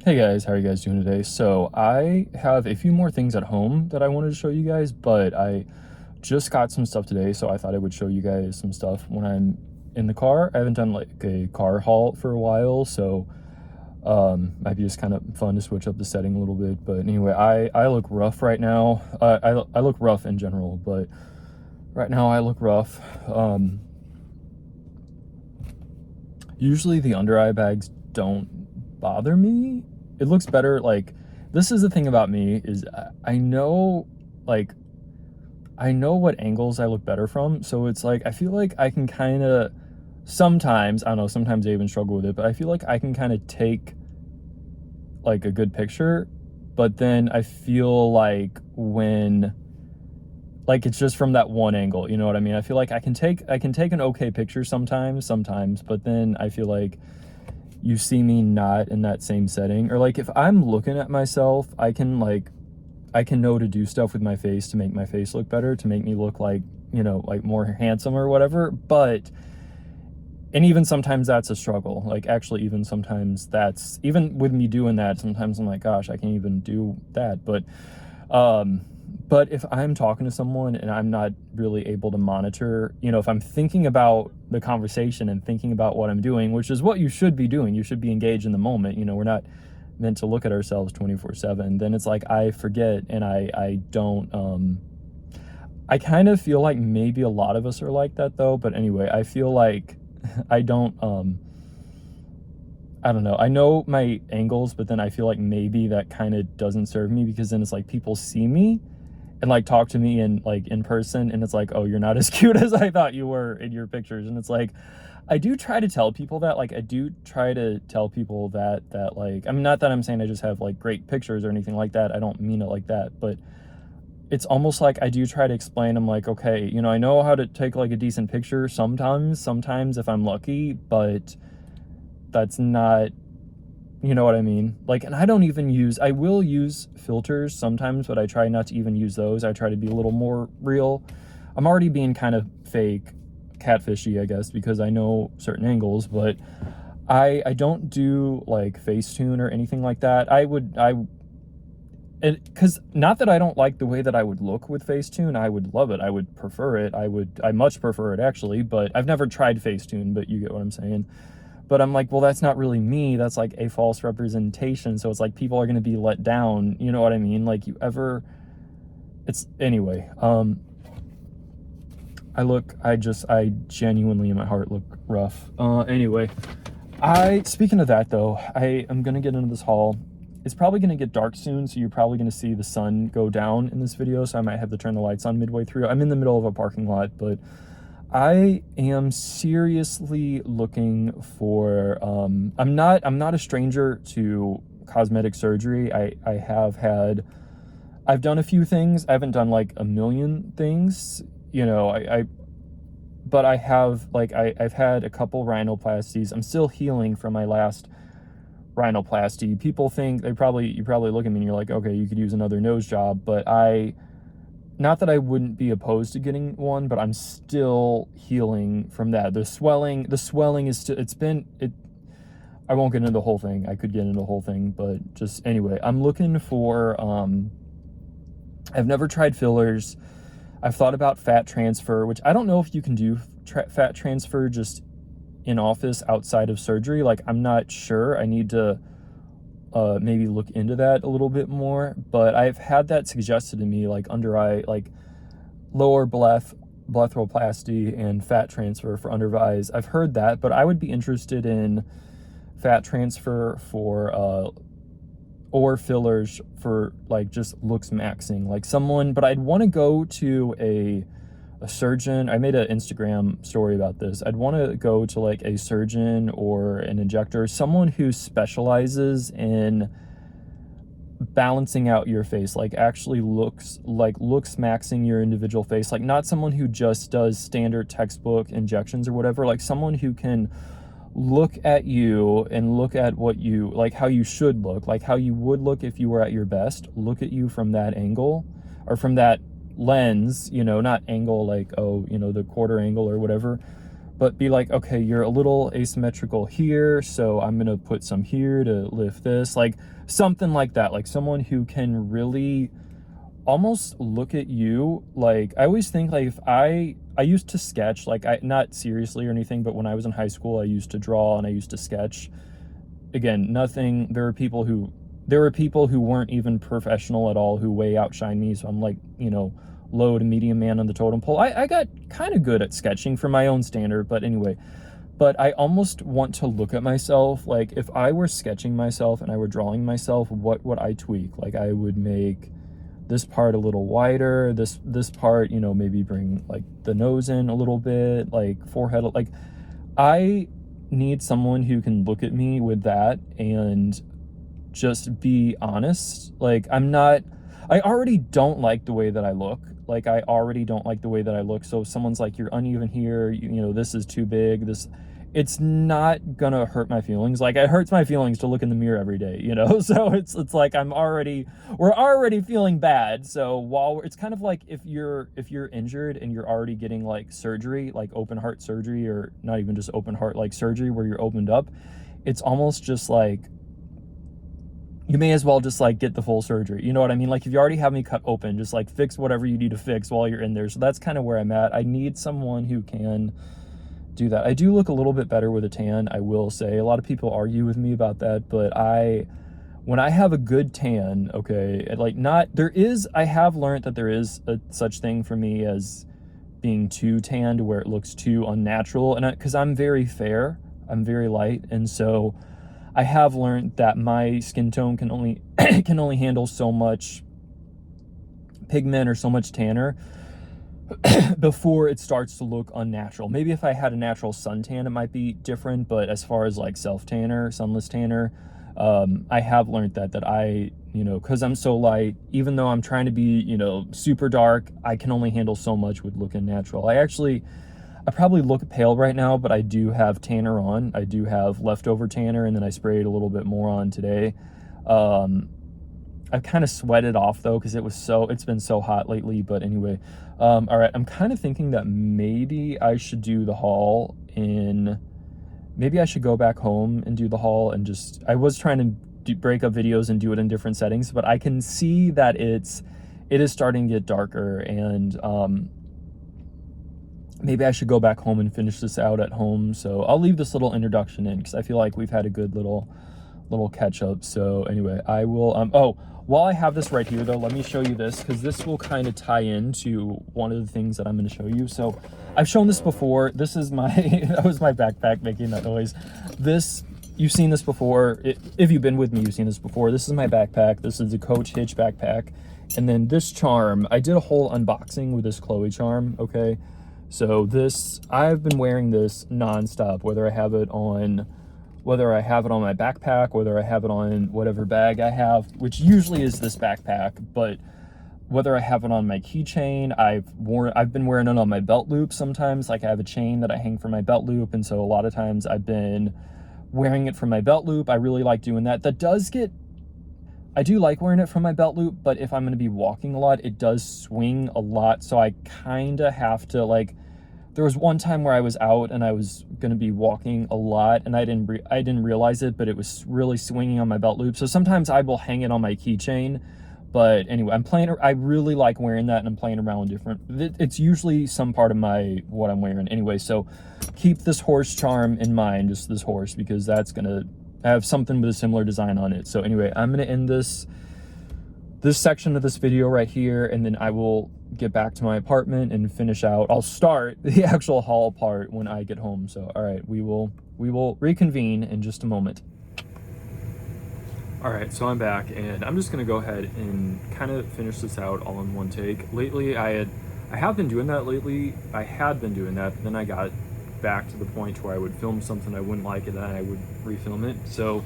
Hey guys, how are you guys doing today? So I have a few more things at home that I wanted to show you guys, but I just got some stuff today, so I thought I would show you guys some stuff when I'm in the car. I haven't done like a car haul for a while, so might be just kind of fun to switch up the setting a little bit. But anyway, I look rough right now. I look rough in general, but right now I look rough. Usually the under eye bags don't bother me. It looks better. Like, this is the thing about me is I know, like, I know what angles I look better from. So it's like, I feel like I can kind of sometimes, I don't know, sometimes I even struggle with it, but I feel like I can kind of take like a good picture, but then I feel like when, like, it's just from that one angle, you know what I mean? I feel like I can take an okay picture sometimes, but then I feel like you see me not in that same setting. Or like if I'm looking at myself, I can know to do stuff with my face to make my face look better, to make me look like, you know, like more handsome or whatever. But and even sometimes that's a struggle. Like, actually, even sometimes that's, even with me doing that, sometimes I'm like, gosh, I can't even do that. But if I'm talking to someone and I'm not really able to monitor, you know, if I'm thinking about the conversation and thinking about what I'm doing, which is what you should be doing, you should be engaged in the moment. You know, we're not meant to look at ourselves 24/7. Then it's like I forget, and I don't, I kind of feel like maybe a lot of us are like that though. But anyway, I feel like I don't, I don't know. I know my angles, but then I feel like maybe that kind of doesn't serve me, because then it's like people see me and like talk to me in like in person, and it's like, oh, you're not as cute as I thought you were in your pictures. And it's like, I do try to tell people that, like, like, I mean, not that I'm saying I just have like great pictures or anything like that. I don't mean it like that, but it's almost like I do try to explain. I'm like, okay, you know, I know how to take like a decent picture sometimes if I'm lucky, but that's not, you know what I mean? Like, and I will use filters sometimes, but I try not to even use those. I try to be a little more real. I'm already being kind of fake, catfishy, I guess, because I know certain angles, but I don't do like Facetune or anything like that. Because not that I don't like the way that I would look with Facetune. I would love it. I would prefer it. I much prefer it, actually, but I've never tried Facetune, but you get what I'm saying. But I'm like, well, that's not really me. That's like a false representation. So it's like people are going to be let down. You know what I mean? Like, anyway. I genuinely in my heart look rough. Anyway, speaking of that though, I am going to get into this haul. It's probably going to get dark soon, so you're probably going to see the sun go down in this video. So I might have to turn the lights on midway through. I'm in the middle of a parking lot, but I am seriously looking for, I'm not a stranger to cosmetic surgery. I've done a few things. I haven't done like a million things, you know, but I have, like, I've had a couple rhinoplasties. I'm still healing from my last rhinoplasty. People think you probably look at me and you're like, okay, you could use another nose job, but not that I wouldn't be opposed to getting one, but I'm still healing from that. The swelling is still, I won't get into the whole thing. I could get into the whole thing, but just anyway, I'm looking for, I've never tried fillers. I've thought about fat transfer, which I don't know if you can do fat transfer just in office outside of surgery. Like, I'm not sure. I need to maybe look into that a little bit more, but I've had that suggested to me, like under eye, like lower blepharoplasty and fat transfer for under eyes. I've heard that, but I would be interested in fat transfer for or fillers for like just looks maxing, like someone, but I'd want to go to a surgeon. I made an Instagram story about this. I'd want to go to like a surgeon or an injector, someone who specializes in balancing out your face, like actually looks maxing your individual face, like not someone who just does standard textbook injections or whatever, like someone who can look at you and look at what you, like how you should look, like how you would look if you were at your best, look at you from that angle or from that lens, you know, not angle like, oh, you know, the quarter angle or whatever, but be like, okay, you're a little asymmetrical here, so I'm gonna put some here to lift this, like something like that. Like someone who can really almost look at you. Like I always think, like, if I used to sketch, like, I, not seriously or anything, but when I was in high school I used to draw and I used to sketch. Again, nothing, there were people who weren't even professional at all who way outshine me, so I'm like, you know, low to medium man on the totem pole. I got kind of good at sketching for my own standard, but anyway. But I almost want to look at myself, like if I were sketching myself and I were drawing myself, what would I tweak? Like I would make this part a little wider, this part, you know, maybe bring like the nose in a little bit, like forehead, like I need someone who can look at me with that and just be honest. Like I already don't like the way that I look. Like I already don't like the way that I look. So if someone's like, you're uneven here, you know, this is too big, it's not gonna hurt my feelings. Like it hurts my feelings to look in the mirror every day, you know? So it's like we're already feeling bad. So while it's kind of like if you're injured and you're already getting like surgery, like open heart surgery, or not even just open heart, like surgery where you're opened up, it's almost just like, you may as well just like get the full surgery. You know what I mean? Like if you already have me cut open, just like fix whatever you need to fix while you're in there. So that's kind of where I'm at. I need someone who can do that. I do look a little bit better with a tan, I will say. A lot of people argue with me about that, but when I have a good tan, okay, I have learned that there is a such thing for me as being too tan to where it looks too unnatural. And because I'm very fair, I'm very light, and so I have learned that my skin tone can only can only handle so much pigment or so much tanner before it starts to look unnatural. Maybe if I had a natural suntan, it might be different, but as far as like self-tanner, sunless tanner, I have learned that I, you know, because I'm so light, even though I'm trying to be, you know, super dark, I can only handle so much with looking natural. I probably look pale right now, but I do have tanner on. I do have leftover tanner, and then I sprayed a little bit more on today. I've kind of sweated off though, because it's been so hot lately. But anyway, all right, I'm kind of thinking that maybe I should do the haul maybe I should go back home and do the haul, and I was trying to break up videos and do it in different settings, but I can see that it is starting to get darker, and maybe I should go back home and finish this out at home. So I'll leave this little introduction in because I feel like we've had a good little catch up. So anyway, I will, while I have this right here though, let me show you this, because this will kind of tie into one of the things that I'm going to show you. So I've shown this before. This is that was my backpack making that noise. You've seen this before. If you've been with me, you've seen this before. This is my backpack. This is the Coach Hitch backpack. And then this charm, I did a whole unboxing with this Chloe charm, okay? So I've been wearing this nonstop, whether I have it on my backpack, whether I have it on whatever bag I have, which usually is this backpack, but whether I have it on my keychain, I've been wearing it on my belt loop sometimes. Like I have a chain that I hang from my belt loop, and so a lot of times I've been wearing it from my belt loop. I really like doing that. I do like wearing it from my belt loop, but if I'm going to be walking a lot, it does swing a lot. So I kind of have to, like, there was one time where I was out and I was going to be walking a lot, and I didn't realize it, but it was really swinging on my belt loop. So sometimes I will hang it on my keychain. But anyway, I really like wearing that, and I'm playing around with different, it's usually some part of what I'm wearing. Anyway, so keep this horse charm in mind, just this horse, because that's going to have something with a similar design on it. So anyway, I'm going to end this section of this video right here, and then I will get back to my apartment and finish out. I'll start the actual haul part when I get home. So all right, we will reconvene in just a moment. All right, so I'm back, and I'm just gonna go ahead and kind of finish this out all in one take. Lately, I have been doing that lately. I had been doing that, but then I got back to the point where I would film something I wouldn't like, and then I would refilm it. So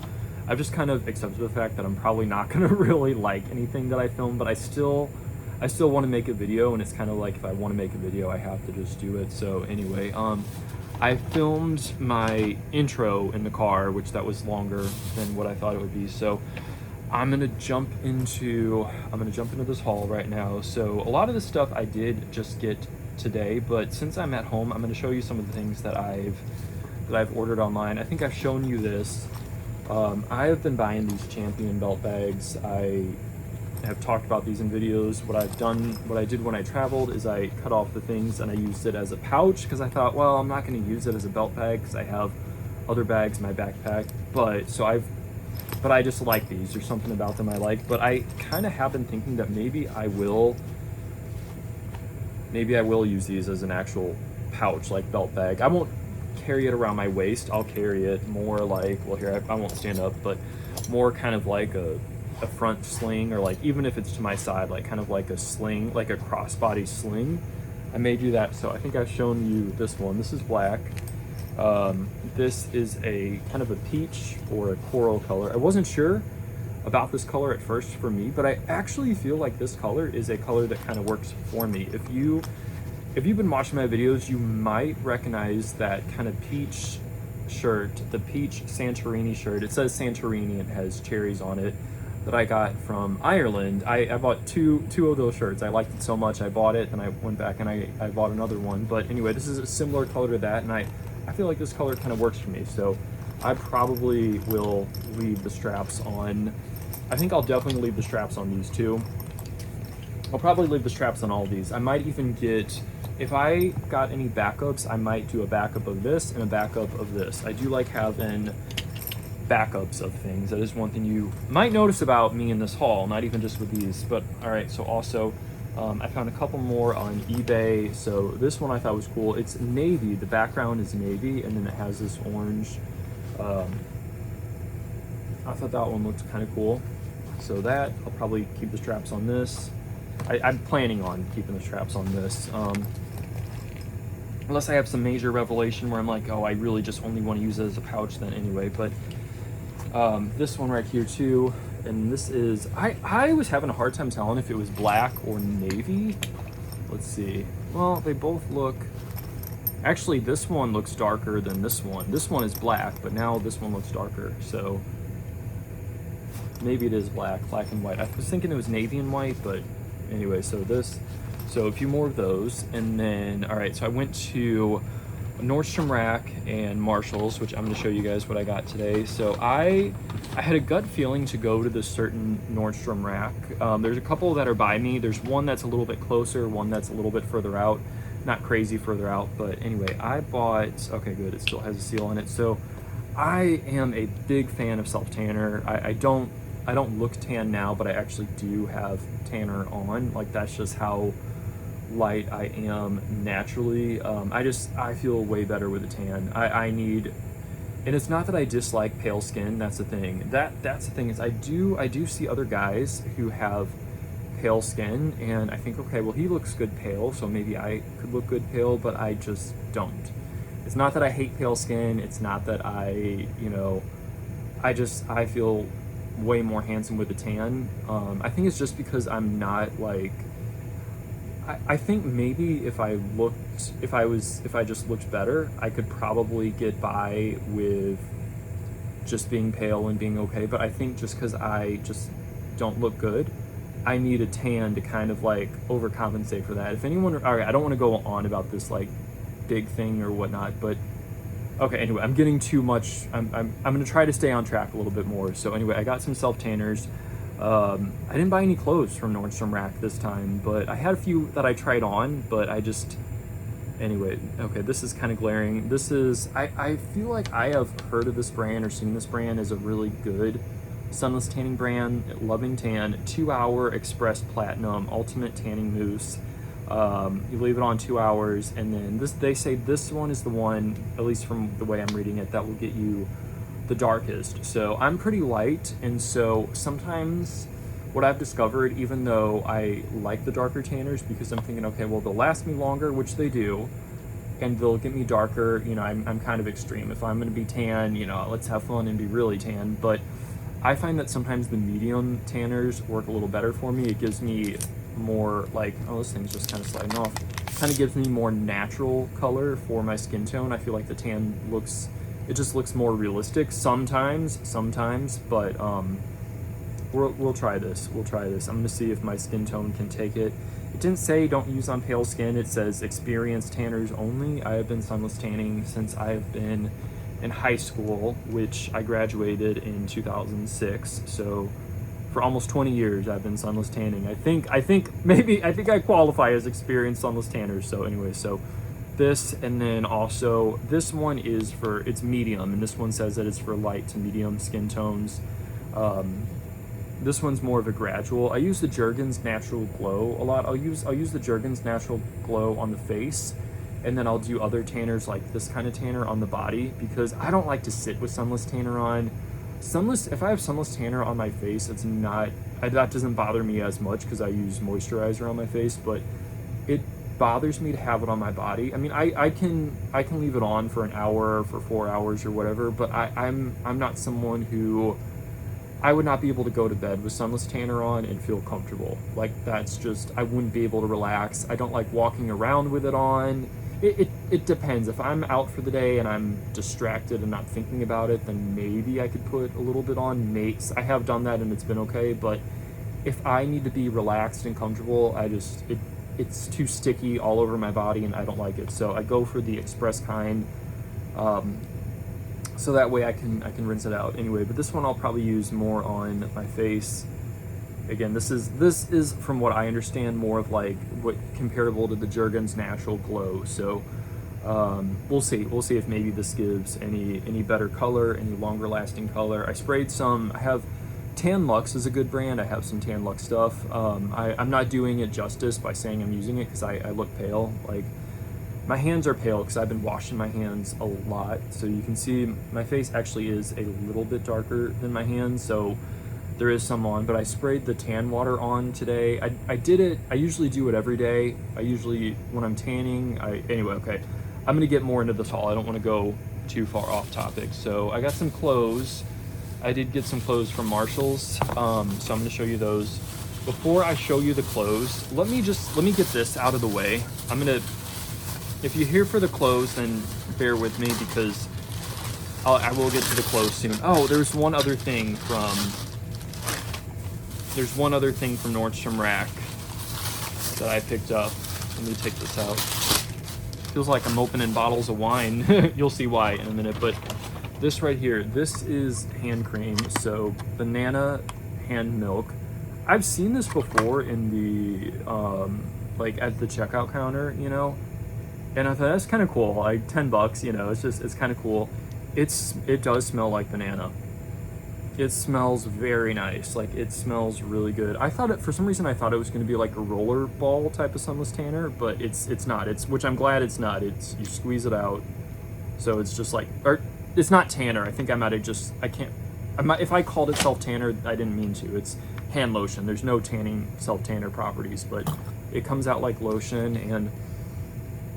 I've just kind of accepted the fact that I'm probably not gonna really like anything that I film, but I still want to make a video, and it's kind of like, if I want to make a video, I have to just do it. So anyway, I filmed my intro in the car, which that was longer than what I thought it would be. So I'm gonna jump into this haul right now. So a lot of this stuff I did just get today, but since I'm at home, I'm going to show you some of the things that I've ordered online. I think I've shown you this. I have been buying these Champion belt bags. I have talked about these in videos. What I did when I traveled is I cut off the things and I used it as a pouch because I thought, well, I'm not going to use it as a belt bag because I have other bags in my backpack. But I just like these. There's something about them I like. But I kind of have been thinking that maybe I will use these as an actual pouch, like belt bag. I won't carry it around my waist. I'll carry it more like, well, here, I won't stand up, but more kind of like a front sling, or like, even if it's to my side, like kind of like a sling, like a crossbody sling. I may do that. So I think I've shown you this one. This is black. This is a kind of a peach or a coral color. I wasn't sure about this color at first for me, but I actually feel like this color is a color that kind of works for me. If you've been watching my videos, you might recognize that kind of peach shirt, the peach Santorini shirt. It says Santorini and it has cherries on it, that I got from Ireland. I bought two of those shirts. I liked it so much I bought it, and I went back and I bought another one. But anyway, this is a similar color to that, and I feel like this color kind of works for me. So I probably will leave the straps on. I think I'll definitely leave the straps on these two. I'll probably leave the straps on all these. I might even get, if I got any backups, I might do a backup of this and a backup of this. I do like having backups of things. That is one thing you might notice about me in this haul, not even just with these. But all right, so also I found a couple more on eBay. So this one I thought was cool. It's navy. The background is navy, and then it has this orange. I thought that one looked kind of cool. So that, I'll probably keep the straps on this. I'm planning on keeping the straps on this. Unless I have some major revelation where I'm like, oh, I really just only want to use it as a pouch, then anyway. But this one right here too. And this is, I was having a hard time telling if it was black or navy. Let's see. Well, they both look, actually this one looks darker than this one. This one is black, but now this one looks darker. So maybe it is black and white. I was thinking it was navy and white, but anyway, so a few more of those. And then, all right, so I went to Nordstrom Rack and Marshall's, which I'm going to show you guys what I got today. So I had a gut feeling to go to this certain Nordstrom Rack. There's a couple that are by me. There's one that's a little bit closer, one that's a little bit further out. Not crazy further out, but anyway, I bought, okay, good, it still has a seal on it. So I am a big fan of self-tanner. I don't look tan now, but I actually do have tanner on. Like, that's just how light I am naturally. I feel way better with a tan. I need, and it's not that I dislike pale skin. That's the thing. That's the thing, is I do see other guys who have pale skin, and I think, okay, well, he looks good pale, so maybe I could look good pale, but I just don't. It's not that I hate pale skin. It's not that I feel way more handsome with a tan. I think it's just because I'm not like, I think maybe if I just looked better, I could probably get by with just being pale and being okay. But I think just because I just don't look good, I need a tan to kind of like overcompensate for that. If anyone, all right, I don't want to go on about this like big thing or whatnot, but okay, anyway, I'm getting too much. I'm gonna try to stay on track a little bit more. So anyway, I got some self-tanners. I didn't buy any clothes from Nordstrom Rack this time, but I had a few that I tried on, but anyway, okay, this is kind of glaring. This is, I feel like I have heard of this brand or seen this brand as a really good sunless tanning brand. Loving Tan 2-hour express platinum ultimate tanning mousse. You leave it on 2 hours, and then they say this one is the one, at least from the way I'm reading it, that will get you the darkest. So I'm pretty light, and so sometimes what I've discovered, even though I like the darker tanners, because I'm thinking, okay, well, they'll last me longer, which they do, and they'll get me darker. You know, I'm kind of extreme. If I'm going to be tan, you know, let's have fun and be really tan. But I find that sometimes the medium tanners work a little better for me. It gives me more like, oh, this thing's just kind of sliding off. Kind of gives me more natural color for my skin tone. I feel like the tan looks, it just looks more realistic sometimes, but we'll try this. I'm gonna see if my skin tone can take it. It didn't say don't use on pale skin. It says experienced tanners only. I have been sunless tanning since I have been in high school, which I graduated in 2006. So for almost 20 years, I've been sunless tanning. I think I qualify as experienced sunless tanner. So anyway, so this, and then also this one is it's medium, and this one says that it's for light to medium skin tones. This one's more of a gradual. I use the Jergens Natural Glow a lot. I'll use the Jergens Natural Glow on the face, and then I'll do other tanners like this kind of tanner on the body, because I don't like to sit with sunless tanner on. If I have sunless tanner on my face, that doesn't bother me as much because I use moisturizer on my face, but it bothers me to have it on my body. I mean, I can leave it on for an hour, for 4 hours or whatever, but I'm not someone who, I would not be able to go to bed with sunless tanner on and feel comfortable. Like, that's just, I wouldn't be able to relax. I don't like walking around with it on. It depends. If I'm out for the day and I'm distracted and not thinking about it, then maybe I could put a little bit on. I have done that and it's been okay, but if I need to be relaxed and comfortable, it's too sticky all over my body and I don't like it. So I go for the express kind. So that way I can rinse it out anyway. But this one I'll probably use more on my face. Again, this is from what I understand more of like what comparable to the Jergens Natural Glow. So we'll see if maybe this gives any better color, any longer lasting color. I sprayed some. I have Tan Luxe is a good brand. I have some Tan Luxe stuff. I'm not doing it justice by saying I'm using it because I look pale. Like, my hands are pale because I've been washing my hands a lot. So you can see my face actually is a little bit darker than my hands. So there is some on, but I sprayed the tan water on today. I did it. I usually do it every day. When I'm tanning, anyway, okay. I'm gonna get more into this haul. I don't want to go too far off topic. So I got some clothes. I did get some clothes from Marshall's. So I'm gonna show you those. Before I show you the clothes, let me get this out of the way. If you're here for the clothes, then bear with me because I will get to the clothes soon. Oh, there's one other thing from Nordstrom Rack that I picked up. Let me take this out. Feels like I'm opening bottles of wine. You'll see why in a minute, but this right here, this is hand cream. So banana hand milk. I've seen this before in the, like at the checkout counter, you know, and I thought that's kind of cool. Like $10, you know, it's kind of cool. It does smell like banana. It smells very nice. Like, it smells really good. For some reason I thought it was going to be like a roller ball type of sunless tanner, but it's not. Which I'm glad it's not. You squeeze it out. So it's just like, or it's not tanner. I think if I called it self tanner, I didn't mean to. It's hand lotion. There's no tanning self tanner properties, but it comes out like lotion, and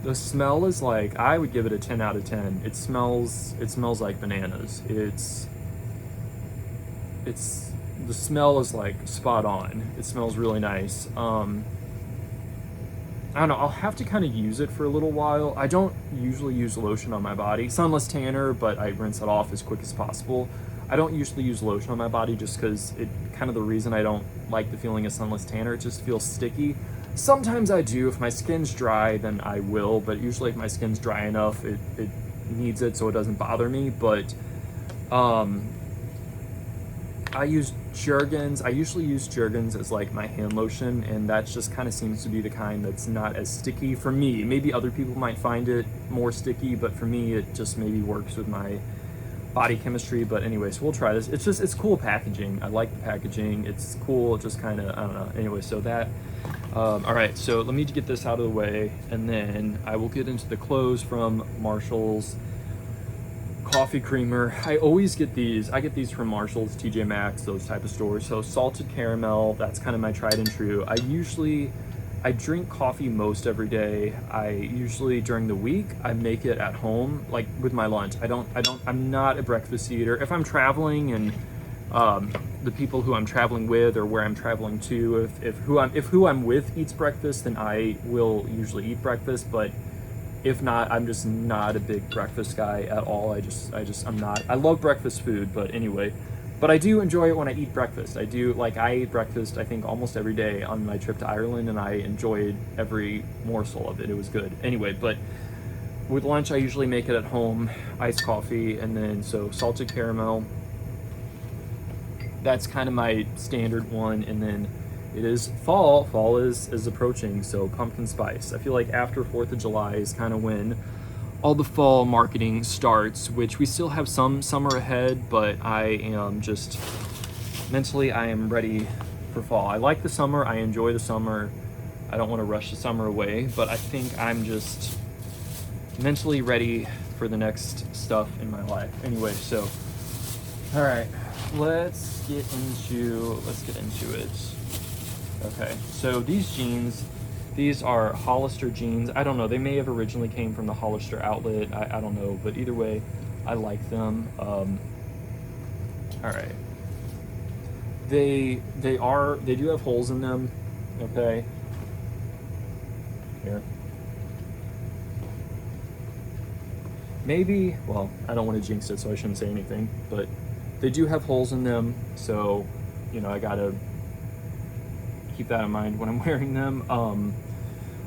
the smell is like, I would give it a 10 out of 10. It smells like bananas. The smell is like spot on. It smells really nice. I don't know, I'll have to kind of use it for a little while. I don't usually use lotion on my body. Sunless tanner, but I rinse it off as quick as possible. I don't usually use lotion on my body just because the reason I don't like the feeling of sunless tanner, it just feels sticky. Sometimes I do. If my skin's dry, then I will, but usually if my skin's dry enough, it needs it so it doesn't bother me. But I use Jergens. I usually use Jergens as like my hand lotion, and that just kind of seems to be the kind that's not as sticky for me. Maybe other people might find it more sticky, but for me it just maybe works with my body chemistry. But anyways, we'll try this. It's cool packaging. I like the packaging. It's cool. It just kind of, I don't know. Anyway, so that all right, so let me get this out of the way, and then I will get into the clothes from Marshall's. Coffee creamer. I always get these. I get these from Marshall's, TJ Maxx, those type of stores. So salted caramel, that's kind of my tried and true. I drink coffee most every day. I usually during the week I make it at home, like with my lunch. I'm not a breakfast eater. If I'm traveling and the people who I'm traveling with or where I'm traveling to, if who I'm with eats breakfast, then I will usually eat breakfast. But if not, I'm just not a big breakfast guy at all. I'm not. I love breakfast food, but anyway. But I do enjoy it when I eat breakfast. I ate breakfast, I think, almost every day on my trip to Ireland, and I enjoyed every morsel of it. It was good. Anyway, but with lunch, I usually make it at home, iced coffee, and then so salted caramel. That's kind of my standard one, and then it is fall. Fall is approaching, so pumpkin spice. I feel like after 4th of July is kind of when all the fall marketing starts, which we still have some summer ahead, but I am just mentally, I am ready for fall. I like the summer, I enjoy the summer. I don't want to rush the summer away, but I think I'm just mentally ready for the next stuff in my life. Anyway, so all right, let's get into it. Okay, so these jeans, these are Hollister jeans. I don't know, they may have originally came from the Hollister outlet. I don't know, but either way, I like them. All right, they do have holes in them. Okay, here. Maybe, well, I don't want to jinx it, so I shouldn't say anything, but they do have holes in them, so, you know, I gotta keep that in mind when I'm wearing them.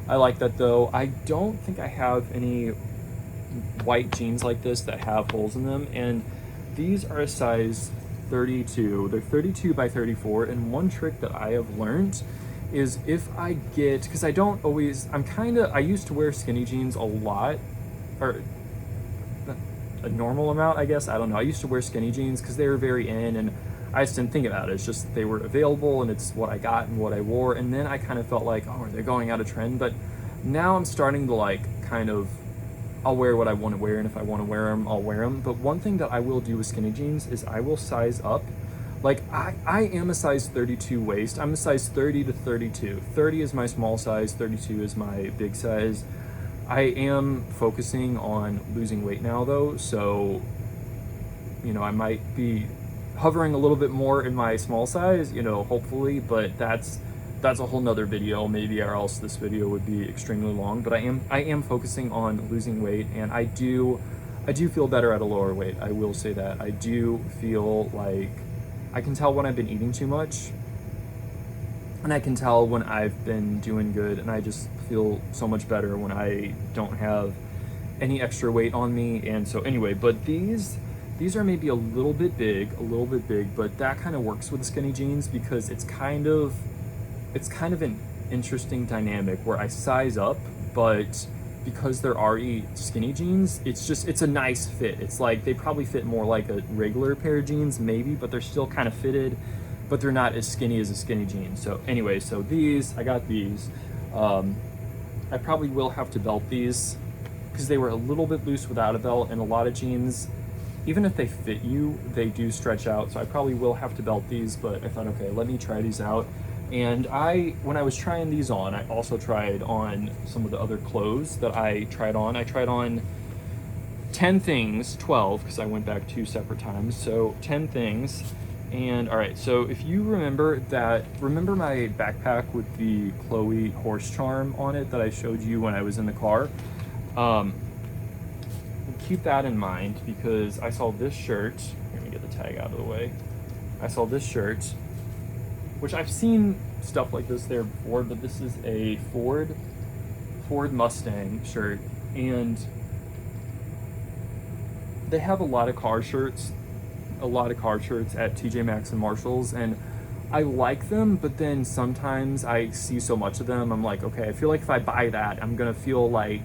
I like that though. I don't think I have any white jeans like this that have holes in them, and these are a size 32. They're 32 by 34, and one trick that I have learned is if I get, because I don't always, I used to wear skinny jeans a lot, or a normal amount, I guess. I don't know. I used to wear skinny jeans because they were very in, and I just didn't think about it. It's just they were available, and it's what I got and what I wore. And then I kind of felt like, oh, are they going out of trend? But now I'm starting to I'll wear what I want to wear, and if I want to wear them, I'll wear them. But one thing that I will do with skinny jeans is I will size up. Like I am a size 32 waist. I'm a size 30 to 32. 30 is my small size. 32 is my big size. I am focusing on losing weight now though, so, you know, I might be hovering a little bit more in my small size, you know, hopefully, but that's a whole nother video maybe, or else this video would be extremely long. But I am focusing on losing weight, and I do feel better at a lower weight. I will say that. I do feel like I can tell when I've been eating too much, and I can tell when I've been doing good, and I just feel so much better when I don't have any extra weight on me. And so anyway, but these are maybe a little bit big, but that kind of works with the skinny jeans because it's kind of an interesting dynamic where I size up, but because they're already skinny jeans, it's a nice fit. It's like they probably fit more like a regular pair of jeans maybe, but they're still kind of fitted, but they're not as skinny as a skinny jean. So anyway, so I got these. I probably will have to belt these because they were a little bit loose without a belt, and a lot of jeans, even if they fit you, they do stretch out. So I probably will have to belt these, but I thought, okay, let me try these out. And when I was trying these on, I also tried on some of the other clothes that I tried on. I tried on 10 things, 12, because I went back 2 separate times. So 10 things. And all right, so if you remember my backpack with the Chloe horse charm on it that I showed you when I was in the car? Keep that in mind, because I saw this shirt. Let me get the tag out of the way. I saw this shirt, which I've seen stuff like this there before, but this is a Ford Mustang shirt, and they have a lot of car shirts at TJ Maxx and Marshalls, and I like them, but then sometimes I see so much of them, I'm like, okay, I feel like if I buy that, I'm gonna feel like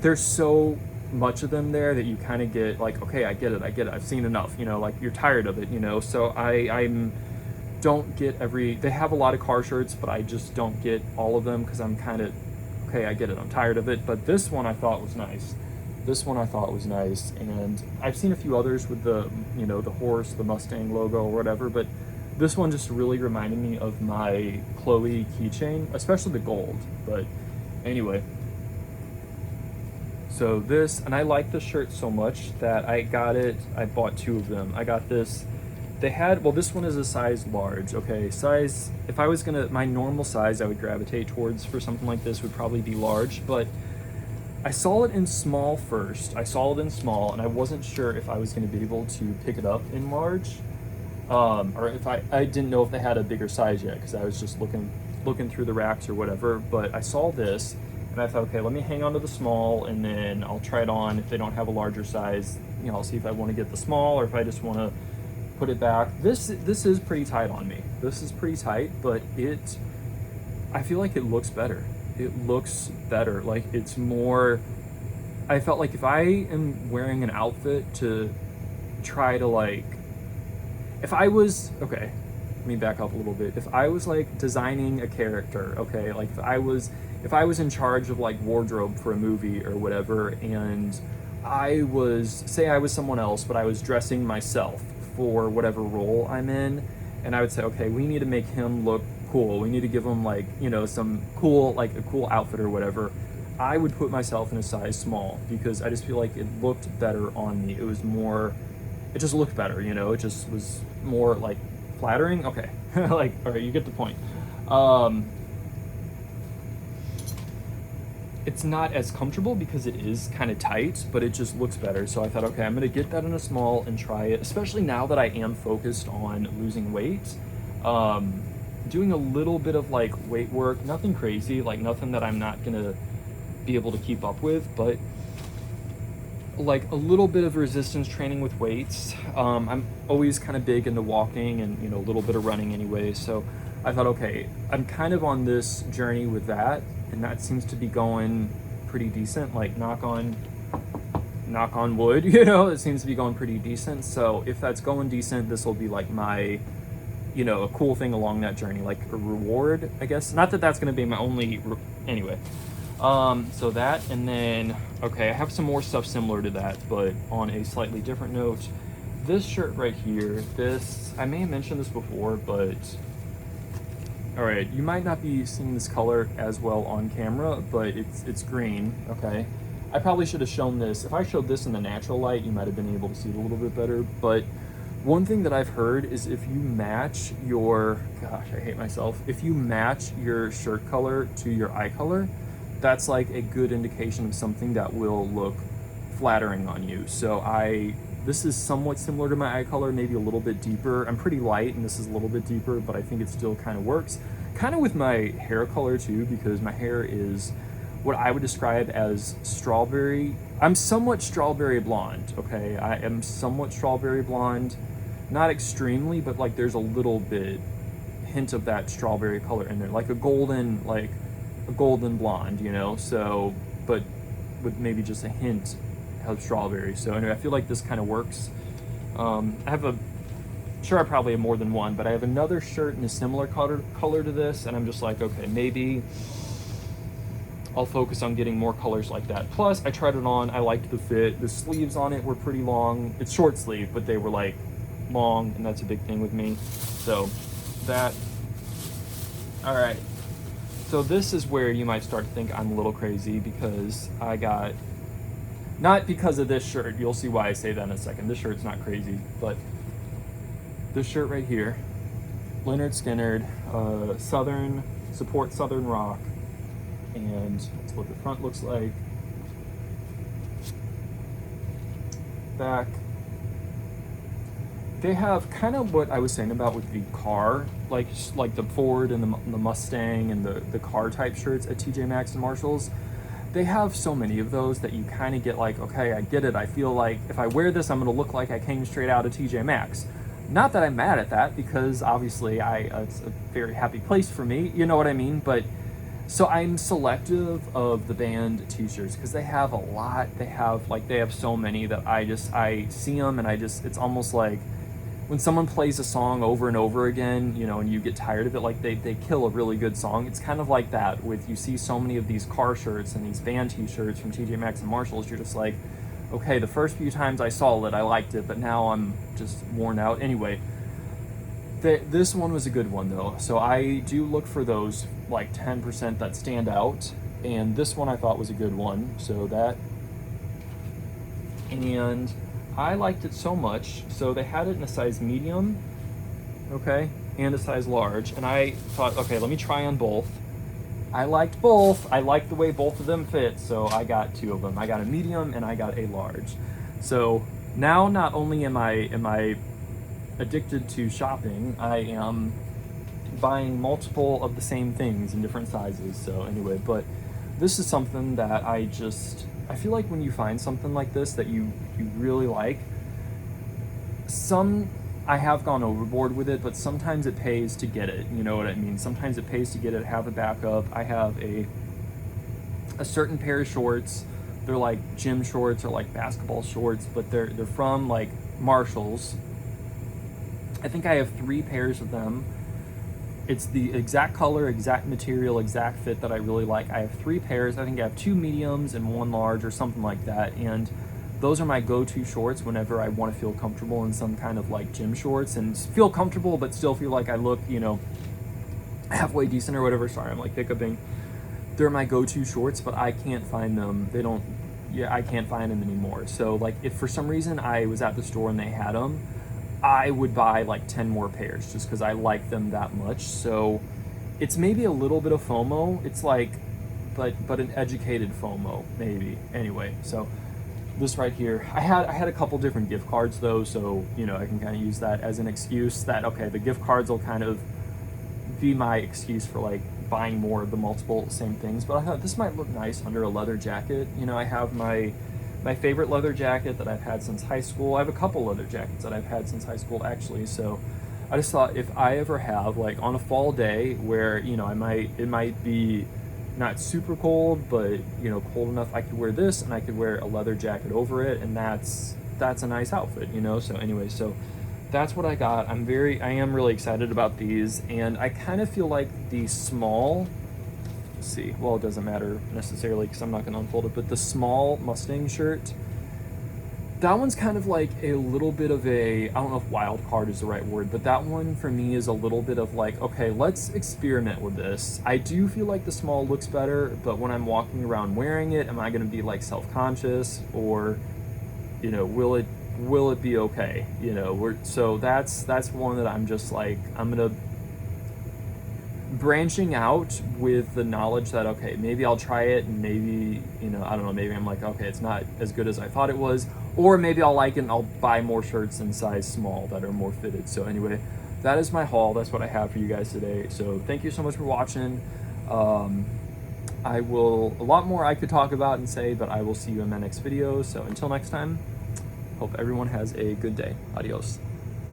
there's so much of them there that you kind of get like, okay, I get it, I've seen enough, you know, like you're tired of it, you know. So I don't get they have a lot of car shirts, but I just don't get all of them because I'm kind of, okay, I get it, I'm tired of it. But this one I thought was nice. And I've seen a few others with the, you know, the horse, the Mustang logo or whatever, but this one just really reminded me of my Chloe keychain, especially the gold. But anyway, so this, and I like this shirt so much that I bought 2 of them. I got this, this one is a size large, okay, if I was my normal size I would gravitate towards for something like this would probably be large, but I saw it in small first. I saw it in small, and I wasn't sure if I was going to be able to pick it up in large, or if I didn't know if they had a bigger size yet, because I was just looking through the racks or whatever. But I saw this, and I thought, okay, let me hang on to the small, and then I'll try it on. If they don't have a larger size, you know, I'll see if I want to get the small or if I just want to put it back. This is pretty tight on me. This is pretty tight, but I feel like it looks better. It looks better. Like, it's more, I felt like if I am wearing an outfit to try to, like, if I was, okay, let me back up a little bit. If I was like designing a character, okay, like if I was in charge of like wardrobe for a movie or whatever, and say I was someone else, but I was dressing myself for whatever role I'm in, and I would say, okay, we need to make him look cool. We need to give him, like, you know, some cool, like a cool outfit or whatever. I would put myself in a size small because I just feel like it looked better on me. It just looked better, you know, it just was more like flattering. Okay. Like, all right, you get the point. It's not as comfortable because it is kind of tight, but it just looks better. So I thought, okay, I'm going to get that in a small and try it, especially now that I am focused on losing weight. Doing a little bit of like weight work, nothing crazy, like nothing that I'm not going to be able to keep up with, but like a little bit of resistance training with weights. I'm always kind of big into walking and, you know, a little bit of running anyway. So I thought, okay, I'm kind of on this journey with that, and that seems to be going pretty decent. Like, knock on wood, you know, it seems to be going pretty decent. So if that's going decent, this will be like my, you know, a cool thing along that journey, like a reward, I guess. Not that that's going to be my only, anyway. So that, and then, okay, I have some more stuff similar to that, but on a slightly different note. This shirt right here, I may have mentioned this before, but all right, you might not be seeing this color as well on camera, but it's green, okay? I probably should have shown this. If I showed this in the natural light, you might have been able to see it a little bit better, but one thing that I've heard is if you match your, gosh, I hate myself, if you match your shirt color to your eye color, that's like a good indication of something that will look flattering on you. So this is somewhat similar to my eye color, maybe a little bit deeper. I'm pretty light and this is a little bit deeper, but I think it still kind of works. Kind of with my hair color too, because my hair is what I would describe as strawberry. I'm somewhat strawberry blonde, okay? I am somewhat strawberry blonde, not extremely, but like there's a little bit hint of that strawberry color in there, like a golden blonde, you know, so, but with maybe just a hint of strawberry. So anyway, I feel like this kind of works. I probably have more than one, but I have another shirt in a similar color to this, and I'm just like, okay, maybe I'll focus on getting more colors like that. Plus, I tried it on, I liked the fit. The sleeves on it were pretty long. It's short sleeve, but they were like long, and that's a big thing with me. So that, all right. So this is where you might start to think I'm a little crazy, because not because of this shirt, you'll see why I say that in a second. This shirt's not crazy, but this shirt right here, Leonard Skinner, support Southern rock, and that's what the front looks like. Back, they have kind of what I was saying about with the car, like the Ford and the Mustang and the car type shirts at TJ Maxx and Marshalls. They have so many of those that you kind of get like, okay, I get it. I feel like if I wear this, I'm going to look like I came straight out of TJ Maxx. Not that I'm mad at that, because obviously it's a very happy place for me, you know what I mean? But so I'm selective of the band t-shirts because they have a lot. They have so many that I see them and it's almost like when someone plays a song over and over again, you know, and you get tired of it, like they kill a really good song. It's kind of like that with, you see so many of these car shirts and these band t-shirts from TJ Maxx and Marshalls, you're just like, okay, the first few times I saw it, I liked it, but now I'm just worn out. Anyway, this one was a good one though. So I do look for those like 10% that stand out, and this one I thought was a good one. So that, and I liked it so much. So they had it in a size medium, okay, and a size large. And I thought, okay, let me try on both. I liked both. I liked the way both of them fit, so I got two of them. I got a medium and I got a large. So now not only am I addicted to shopping, I am buying multiple of the same things in different sizes. So anyway, but this is something that I feel like when you find something like this that you really like, I have gone overboard with it, but sometimes it pays to get it. You know what I mean? Sometimes it pays to get it, have a backup. I have a certain pair of shorts. They're like gym shorts or like basketball shorts, but they're from like Marshalls. I think I have 3 pairs of them. It's the exact color, exact material, exact fit that I really like. I have 3 pairs. I think I have 2 mediums and 1 large or something like that. And those are my go-to shorts whenever I want to feel comfortable in some kind of like gym shorts and feel comfortable, but still feel like I look, you know, halfway decent or whatever. Sorry, I'm like hiccuping. They're my go-to shorts, but I can't find them. I can't find them anymore. So like if for some reason I was at the store and they had them, I would buy like 10 more pairs just because I like them that much. So it's maybe a little bit of FOMO. It's like, but an educated FOMO maybe. Anyway, so this right here, I had a couple different gift cards though, so you know I can kind of use that as an excuse that okay, the gift cards will kind of be my excuse for like buying more of the multiple same things. But I thought this might look nice under a leather jacket. You know, I have my favorite leather jacket that I've had since high school. I have a couple leather jackets that I've had since high school actually. So I just thought if I ever have like on a fall day where, you know, it might be not super cold, but you know, cold enough I could wear this and I could wear a leather jacket over it, and that's a nice outfit, you know. So anyway, so that's what I got. I am really excited about these, and I kind of feel like the small, let's see, well, it doesn't matter necessarily because I'm not going to unfold it, but the small Mustang shirt, that one's kind of like a little bit of I don't know if wild card is the right word, but that one for me is a little bit of like, okay, let's experiment with this. I do feel like the small looks better, but when I'm walking around wearing it, am I going to be like self-conscious, or, you know, will it be okay? You know, so that's one that I'm just like, I'm going to branching out with the knowledge that okay, maybe I'll try it, and maybe, you know, I don't know, maybe I'm like, okay, it's not as good as I thought it was, or maybe I'll like it and I'll buy more shirts in size small that are more fitted. So anyway, that is my haul. That's what I have for you guys today. So thank you so much for watching. A lot more I could talk about and say, but I will see you in my next video. So until next time, hope everyone has a good day. Adios.